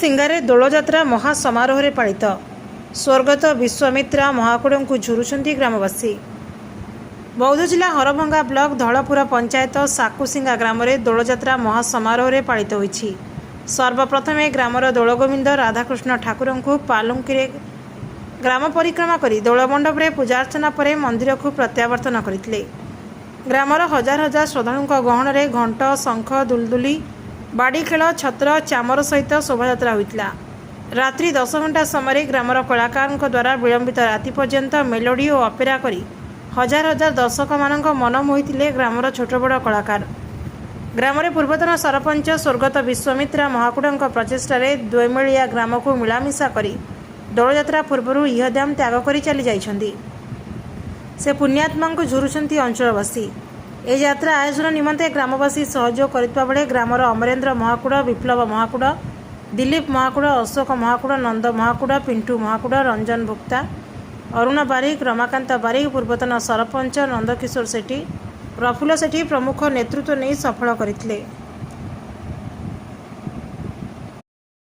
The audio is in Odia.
ସାକୁସିଙ୍ଗାରେ ଦୋଳଯାତ୍ରା ମହାସମାରୋହରେ ପାଳିତ। ସ୍ୱର୍ଗତ ବିଶ୍ୱାମିତ୍ରା ମହାକୁଡ଼ଙ୍କୁ ଝୁରୁଛନ୍ତି ଗ୍ରାମବାସୀ। ବୌଦ୍ଧ ଜିଲ୍ଲା ହରଭଙ୍ଗା ବ୍ଲକ ଧଳପୁର ପଞ୍ଚାୟତ ସାକୁସିଙ୍ଗା ଗ୍ରାମରେ ଦୋଳଯାତ୍ରା ମହାସମାରୋହରେ ପାଳିତ ହୋଇଛି। ସର୍ବପ୍ରଥମେ ଗ୍ରାମର ଦୋଳଗୋବିନ୍ଦ ରାଧାକୃଷ୍ଣ ଠାକୁରଙ୍କୁ ପାଲଙ୍କିରେ ଗ୍ରାମ ପରିକ୍ରମା କରି ଦୋଳମଣ୍ଡପରେ ପୂଜାର୍ଚ୍ଚନା ପରେ ମନ୍ଦିରକୁ ପ୍ରତ୍ୟାବର୍ତ୍ତନ କରିଥିଲେ। ଗ୍ରାମର ହଜାର ହଜାର ଶ୍ରଦ୍ଧାଳୁଙ୍କ ଗହଣରେ ଘଣ୍ଟ, ଶଙ୍ଖ, ଦୁଲଦୁଲି, ବାଡ଼ି ଖେଳ, ଛତ୍ର, ଚାମର ସହିତ ଶୋଭାଯାତ୍ରା ହୋଇଥିଲା। ରାତ୍ରି 10 ଘଣ୍ଟା ସମୟରେ ଗ୍ରାମର କଳାକାରଙ୍କ ଦ୍ୱାରା ବିଳମ୍ବିତ ରାତି ପର୍ଯ୍ୟନ୍ତ ମେଲୋଡ଼ି ଓ ଅପେରା କରି ହଜାର ହଜାର ଦର୍ଶକମାନଙ୍କ ମନ ମୋହିଥିଲେ ଗ୍ରାମର ଛୋଟ ବଡ଼ କଳାକାର। ଗ୍ରାମରେ ପୂର୍ବତନ ସରପଞ୍ଚ ସ୍ୱର୍ଗତ ବିଶ୍ୱାମିତ୍ରା ମହାକୁଡ଼ଙ୍କ ପ୍ରଚେଷ୍ଟାରେ ଦୋଇମେଳିଆ ଗ୍ରାମକୁ ମିଳାମିଶା କରି ଦୋଳଯାତ୍ରା ପୂର୍ବରୁ ଇହଧାମ ତ୍ୟାଗ କରି ଚାଲି ଯାଇଛନ୍ତି। ସେ ପୁଣ୍ୟାତ୍ମାଙ୍କୁ ଝୁରୁଛନ୍ତି ଅଞ୍ଚଳବାସୀ। ଏହି ଯାତ୍ରା ଆୟୋଜନ ନିମନ୍ତେ ଗ୍ରାମବାସୀ ସହଯୋଗ କରିଥିବା ବେଳେ ଗ୍ରାମର ଅମରେନ୍ଦ୍ର ମହାକୁଡ଼, ବିପ୍ଳବ ମହାକୁଡ଼, ଦିଲ୍ଲୀପ ମହାକୁଡ଼, ଅଶୋକ ମହାକୁଡ଼, ନନ୍ଦ ମହାକୁଡ଼, ପିଣ୍ଟୁ ମହାକୁଡ଼, ରଞ୍ଜନ ଭୁକ୍ତା, ଅରୁଣ ବାରିକ, ରମାକାନ୍ତ ବାରିକ, ପୂର୍ବତନ ସରପଞ୍ଚ ନନ୍ଦକିଶୋର ସେଠୀ, ପ୍ରଫୁଲ୍ଲ ସେଠୀ ପ୍ରମୁଖ ନେତୃତ୍ୱ ନେଇ ସଫଳ କରିଥିଲେ।